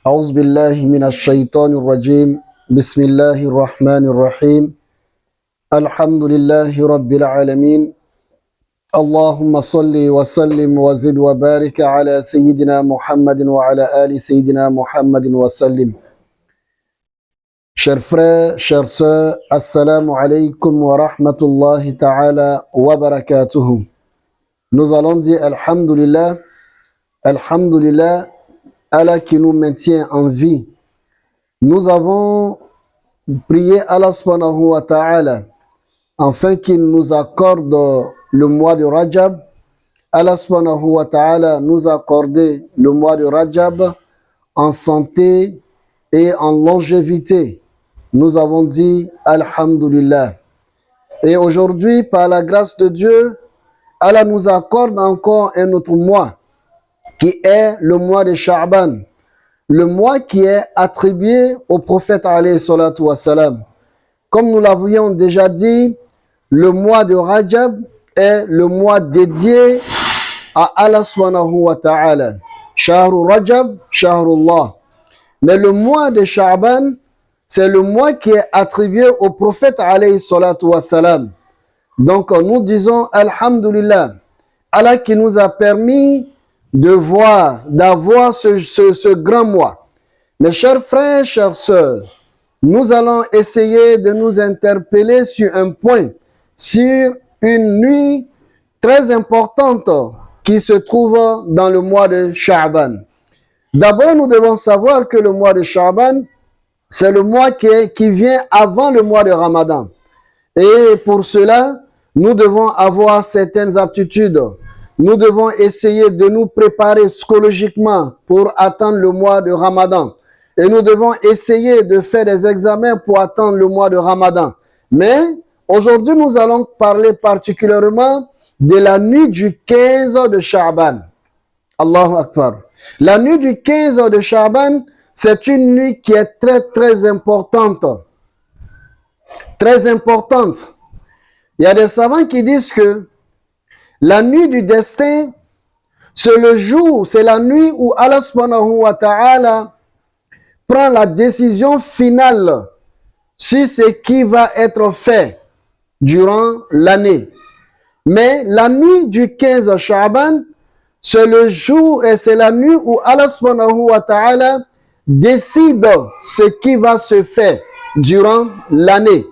أعوذ بالله من الشيطان الرجيم بسم الله الرحمن الرحيم الحمد لله رب العالمين اللهم صل وسلم وزد وبارك على سيدنا محمد وعلى آل سيدنا محمد وسلم. Chers frères, chères sœurs, assalamu alaikum wa rahmatullahi ta'ala wa barakatuhu. Nous allons dire Alhamdulillah, Alhamdulillah, Allah qui nous maintient en vie. Nous avons prié Allah subhanahu wa ta'ala afin qu'il nous accorde le mois de Rajab. Allah subhanahu wa ta'ala nous a accordé le mois de Rajab en santé et en longévité. Nous avons dit Alhamdulillah. Et aujourd'hui, par la grâce de Dieu, Allah nous accorde encore un autre mois qui est le mois de Sha'ban. Le mois qui est attribué au prophète alayhi salatu wassalam. Comme nous l'avions déjà dit, le mois de Rajab est le mois dédié à Allah subhanahu wa ta'ala. Shahru Rajab, Shahrullah. Mais le mois de Sha'ban, c'est le mois qui est attribué au prophète alayhi salatu wassalam. Donc nous disons Alhamdulillah. Allah qui nous a permis d'avoir ce grand mois. Mes chers frères, chères sœurs, nous allons essayer de nous interpeller sur un point, sur une nuit très importante qui se trouve dans le mois de Sha'ban. D'abord, nous devons savoir que le mois de Sha'ban, c'est le mois qui vient avant le mois de Ramadan. Et pour cela, nous devons avoir certaines aptitudes. Nous devons essayer de nous préparer psychologiquement pour attendre le mois de Ramadan. Et nous devons essayer de faire des examens pour attendre le mois de Ramadan. Mais aujourd'hui, nous allons parler particulièrement de la nuit du 15 de Sha'ban. Allahu Akbar. La nuit du 15 de Sha'ban, c'est une nuit qui est très très importante. Très importante. Il y a des savants qui disent que la nuit du destin, c'est le jour, c'est la nuit où Allah subhanahu wa ta'ala prend la décision finale sur ce qui va être fait durant l'année. Mais la nuit du 15 Sha'ban, c'est le jour et c'est la nuit où Allah subhanahu wa ta'ala décide ce qui va se faire durant l'année.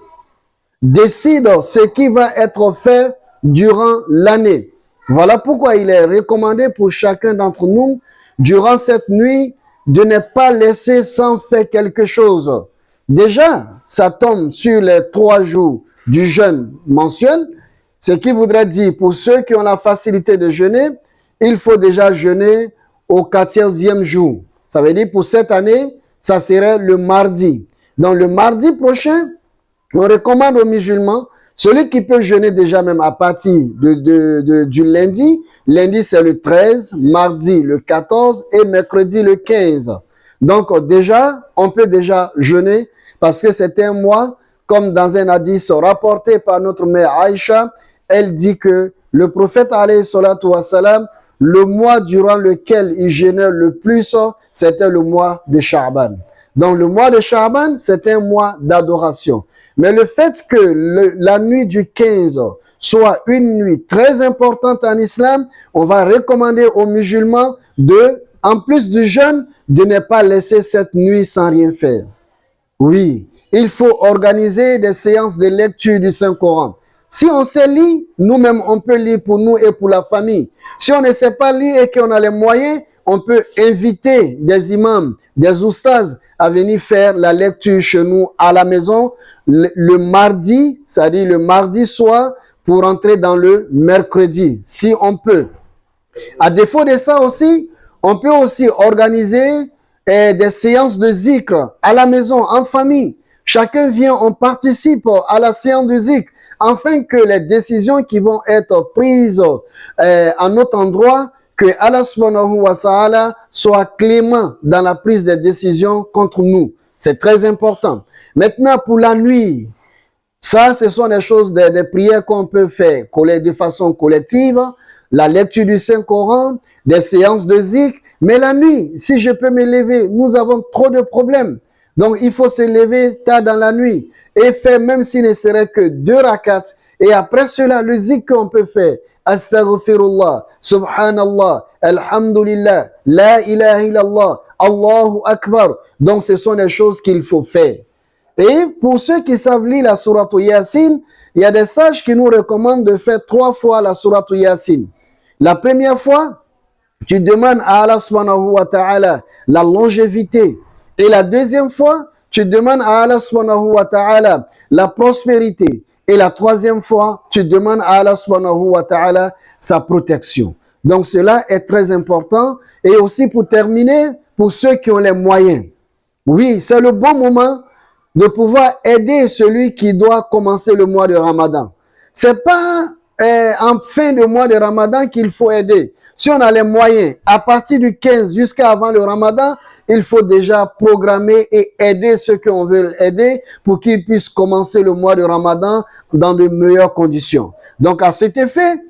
Décide ce qui va être fait durant l'année. Voilà pourquoi il est recommandé pour chacun d'entre nous, durant cette nuit, de ne pas laisser sans faire quelque chose. Déjà, ça tombe sur les 3 jours du jeûne mensuel, ce qui voudrait dire, pour ceux qui ont la facilité de jeûner, il faut déjà jeûner au 14e jour. Ça veut dire pour cette année, ça serait le mardi. Donc le mardi prochain, on recommande aux musulmans, celui qui peut jeûner déjà même à partir du lundi. Lundi, c'est le 13, mardi, le 14 et mercredi, le 15. Donc déjà, on peut déjà jeûner parce que c'est un mois, comme dans un hadith rapporté par notre mère Aïcha, elle dit que le prophète alayhi salatu wassalam, le mois durant lequel il jeûnait le plus, c'était le mois de Sha'ban. Donc le mois de Sha'ban, c'est un mois d'adoration. Mais le fait que la nuit du 15 soit une nuit très importante en islam, on va recommander aux musulmans en plus du jeûne, de ne pas laisser cette nuit sans rien faire. Oui, il faut organiser des séances de lecture du Saint-Coran. Si on sait lire, nous-mêmes, on peut lire pour nous et pour la famille. Si on ne sait pas lire et qu'on a les moyens, on peut inviter des imams, des oustas à venir faire la lecture chez nous à la maison le mardi, c'est-à-dire le mardi soir, pour entrer dans le mercredi, si on peut. À défaut de ça aussi, on peut aussi organiser des séances de zikr à la maison, en famille. Chacun vient, on participe à la séance de zikr, afin que les décisions qui vont être prises à notre endroit, que Allah subhanahu wa ta'ala soit clément dans la prise des décisions contre nous. C'est très important. Maintenant, pour la nuit, ça, ce sont des choses, des prières qu'on peut faire de façon collective, la lecture du Saint-Coran, des séances de zikr, Mais la nuit, si je peux me lever, nous avons trop de problèmes. Donc, il faut se lever tard dans la nuit et faire, même s'il ne serait que 2 rakats. Et après cela, le zikr qu'on peut faire, Astaghfirullah, Subhanallah, Alhamdulillah, La ilaha illallah, Allahu Akbar. Donc, ce sont des choses qu'il faut faire. Et pour ceux qui savent lire la sourate Yasin, il y a des sages qui nous recommandent de faire 3 fois la sourate Yasin. La première fois, tu demandes à Allah subhanahu wa ta'ala la longévité. Et la deuxième fois, tu demandes à Allah subhanahu wa ta'ala la prospérité. Et la troisième fois, tu demandes à Allah subhanahu wa ta'ala sa protection. Donc cela est très important. Et aussi pour terminer, pour ceux qui ont les moyens. Oui, c'est le bon moment de pouvoir aider celui qui doit commencer le mois de Ramadan. C'est pas en fin de mois de Ramadan qu'il faut aider. Si on a les moyens, à partir du 15 jusqu'à avant le Ramadan, il faut déjà programmer et aider ceux qu'on veut aider pour qu'ils puissent commencer le mois de Ramadan dans de meilleures conditions. Donc à cet effet,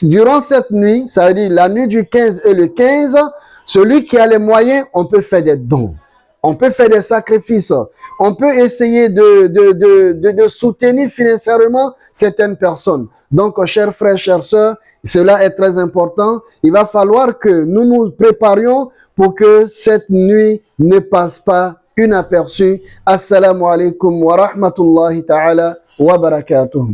durant cette nuit, ça veut dire la nuit du 15 et le 15, celui qui a les moyens, on peut faire des dons. On peut faire des sacrifices. On peut essayer de soutenir financièrement certaines personnes. Donc, chers frères, chères sœurs, cela est très important. Il va falloir que nous nous préparions pour que cette nuit ne passe pas inaperçue. Assalamu alaikum wa rahmatullahi ta'ala wa barakatuh.